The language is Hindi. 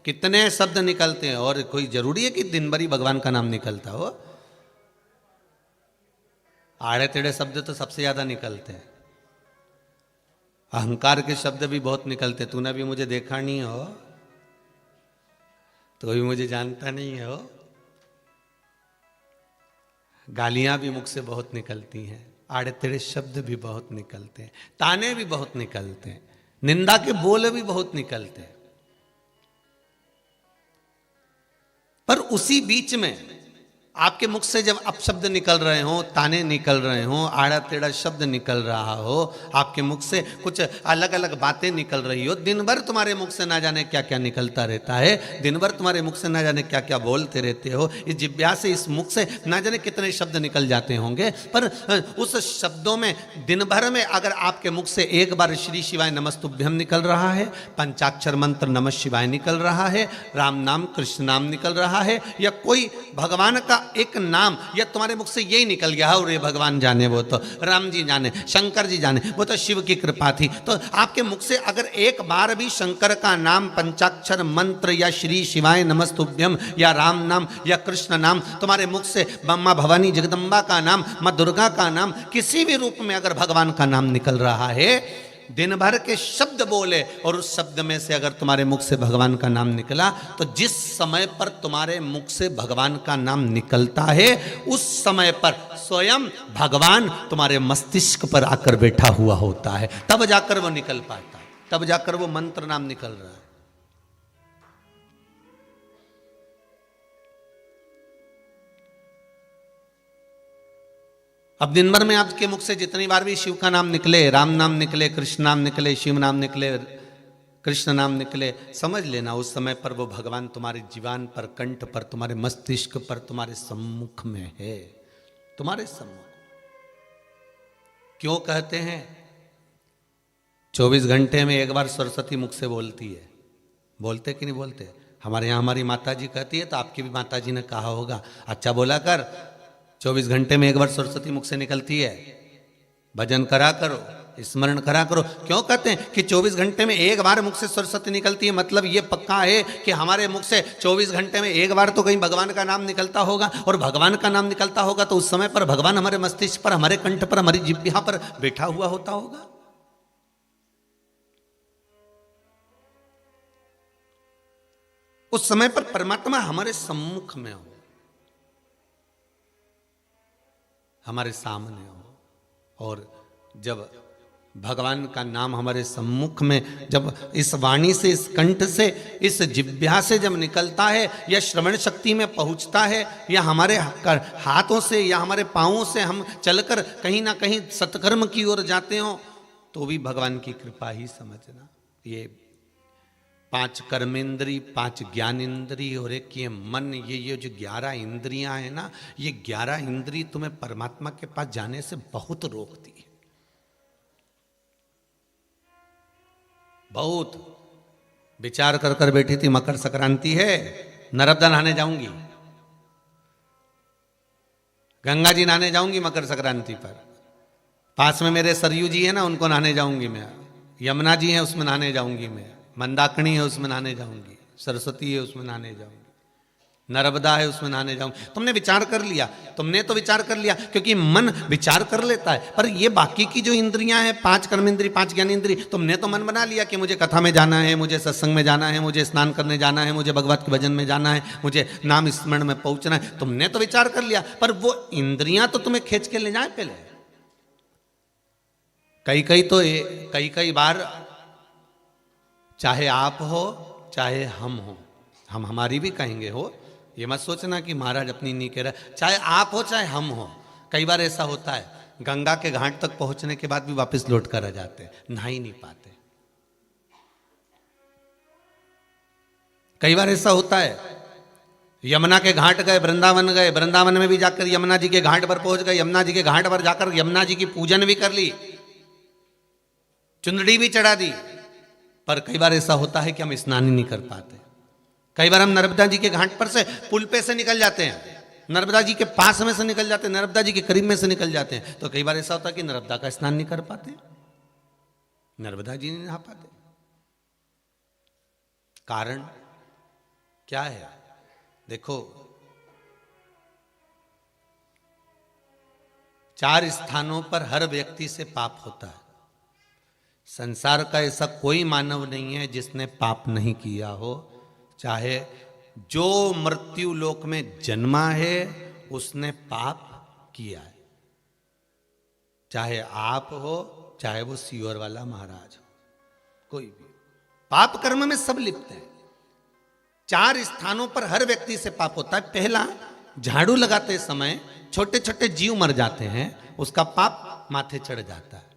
कितने शब्द निकलते हैं, और कोई जरूरी है कि दिन भर ही भगवान का नाम निकलता हो? आड़े टेढ़े शब्द तो सबसे ज्यादा निकलते हैं, अहंकार के शब्द भी बहुत निकलते। तूने भी मुझे देखा नहीं हो, तो भी मुझे जानता नहीं हो। गालियां भी मुख से बहुत निकलती हैं, आड़े टेढ़े शब्द भी बहुत निकलते हैं, ताने भी बहुत निकलते हैं, निंदा के बोल भी बहुत निकलते हैं। पर उसी बीच में आपके मुख से जब अपशब्द निकल रहे हो, ताने निकल रहे हो, आड़ा टेढ़ा शब्द निकल रहा हो, आपके मुख से कुछ अलग अलग बातें निकल रही हो, दिन भर तुम्हारे मुख से ना जाने क्या क्या निकलता रहता है, दिन भर तुम्हारे मुख से ना जाने क्या क्या बोलते रहते हो, इस जिह्वा से, इस मुख से ना जाने कितने शब्द निकल जाते होंगे। पर उस शब्दों में दिन भर में अगर आपके मुख से एक बार श्री शिवाय नमस्तुभ्यम निकल रहा है, पंचाक्षर मंत्र नमः शिवाय निकल रहा है, राम नाम कृष्ण नाम निकल रहा है, या कोई भगवान का एक नाम या तुम्हारे मुख से यही निकल गया, और ये भगवान जाने, वो तो राम जी जाने, शंकर जी जाने, वो तो शिव की कृपा थी, तो आपके मुख से अगर एक बार भी शंकर का नाम, पंचाक्षर मंत्र या श्री शिवाय नमस्तुभ्यम या राम नाम या कृष्ण नाम, तुम्हारे मुख से मां भवानी जगदम्बा का नाम, मां दुर्गा का नाम, किसी भी रूप में अगर भगवान का नाम निकल रहा है, दिन भर के शब्द बोले और उस शब्द में से अगर तुम्हारे मुख से भगवान का नाम निकला, तो जिस समय पर तुम्हारे मुख से भगवान का नाम निकलता है, उस समय पर स्वयं भगवान तुम्हारे मस्तिष्क पर आकर बैठा हुआ होता है, तब जाकर वो निकल पाता है, तब जाकर वो मंत्र नाम निकल रहा है। अब दिन भर में आपके मुख से जितनी बार भी शिव का नाम निकले, राम नाम निकले, कृष्ण नाम निकले, शिव नाम निकले, कृष्ण नाम निकले, समझ लेना उस समय पर वो भगवान तुम्हारे जीवान पर, कंठ पर, तुम्हारे मस्तिष्क पर, तुम्हारे सम्मुख में है, तुम्हारे सम्मुख। क्यों कहते हैं 24 घंटे में एक बार सरस्वती मुख से बोलती है? बोलते कि नहीं बोलते? हमारे यहाँ हमारी माता जी कहती है, तो आपकी भी माता जी ने कहा होगा, अच्छा बोला कर, 24 घंटे में एक बार सरस्वती मुख से निकलती है, भजन करा करो, स्मरण करा करो। क्यों कहते हैं कि 24 घंटे में एक बार मुख से सरस्वती निकलती है? मतलब ये पक्का है कि हमारे मुख से 24 घंटे में एक बार तो कहीं भगवान का नाम निकलता होगा, और भगवान का नाम निकलता होगा तो उस समय पर भगवान हमारे मस्तिष्क पर, हमारे कंठ पर, हमारी जिह्वा पर बैठा हुआ होता होगा। उस समय पर परमात्मा हमारे सम्मुख में हो, हमारे सामने हो, और जब भगवान का नाम हमारे सम्मुख में, जब इस वाणी से, इस कंठ से, इस जिह्वा से जब निकलता है, या श्रवण शक्ति में पहुंचता है, या हमारे हाथों से या हमारे पांवों से हम चलकर कहीं ना कहीं सत्कर्म की ओर जाते हो, तो भी भगवान की कृपा ही समझना। ये 5 कर्मेंद्री, 5 ज्ञानेंद्री और एक ये मन, ये जो 11 इंद्रियां हैं ना, ये 11 इंद्री तुम्हें परमात्मा के पास जाने से बहुत रोकती है, बहुत। विचार कर कर बैठी थी, मकर संक्रांति है, नर्मदा नहाने जाऊंगी, गंगा जी नहाने जाऊंगी मकर संक्रांति पर, पास में मेरे सरयू जी है ना, उनको नहाने जाऊंगी मैं, यमुना जी है उसमें नहाने जाऊंगी मैं, मंदाकिनी है उसमें नहाने जाऊंगी, सरस्वती है उसमें नहाने जाऊंगी, नर्मदा है उसमें नहाने जाऊंगी। तुमने विचार कर लिया, तुमने तो विचार कर लिया, क्योंकि मन विचार कर लेता है, पर ये बाकी की जो इंद्रियां हैं, 5 कर्मेंद्री, 5 ज्ञानेंद्री, तुमने तो मन बना लिया कि मुझे कथा में जाना है, मुझे सत्संग में जाना है, मुझे स्नान करने जाना है, मुझे भगवत के भजन में जाना है, मुझे नाम स्मरण में पहुंचना है, तुमने तो विचार कर लिया, पर वो इंद्रियां तो तुम्हें खींच के ले जाए पहले। कई बार चाहे आप हो चाहे हम हो, हम हमारी भी कहेंगे हो, ये मत सोचना कि महाराज अपनी नहीं कह रहा, चाहे आप हो चाहे हम हो, कई बार ऐसा होता है गंगा के घाट तक पहुंचने के बाद भी वापस लौट कर आ जाते, नहा ही नहीं पाते। कई बार ऐसा होता है यमुना के घाट गए, वृंदावन गए, वृंदावन में भी जाकर यमुना जी के घाट पर पहुंच गए, यमुना जी के घाट पर जाकर यमुना जी की पूजन भी कर ली, चुंदड़ी भी चढ़ा दी, पर कई बार ऐसा होता है कि हम स्नान ही नहीं कर पाते। कई बार हम नर्मदा जी के घाट पर से, पुल पे से निकल जाते हैं, नर्मदा जी के पास में से निकल जाते हैं, नर्मदा जी के करीब में से निकल जाते हैं, तो कई बार ऐसा होता है कि नर्मदा का स्नान नहीं कर पाते, नर्मदा जी नहीं नहा पाते। कारण क्या है? देखो, 4 स्थानों पर हर व्यक्ति से पाप होता है। संसार का ऐसा कोई मानव नहीं है जिसने पाप नहीं किया हो। चाहे जो मृत्यु लोक में जन्मा है उसने पाप किया है, चाहे आप हो, चाहे वो सीवर वाला महाराज हो, कोई भी। पाप कर्म में सब लिप्त है। 4 स्थानों पर हर व्यक्ति से पाप होता है। पहला, झाड़ू लगाते समय छोटे छोटे जीव मर जाते हैं, उसका पाप माथे चढ़ जाता है।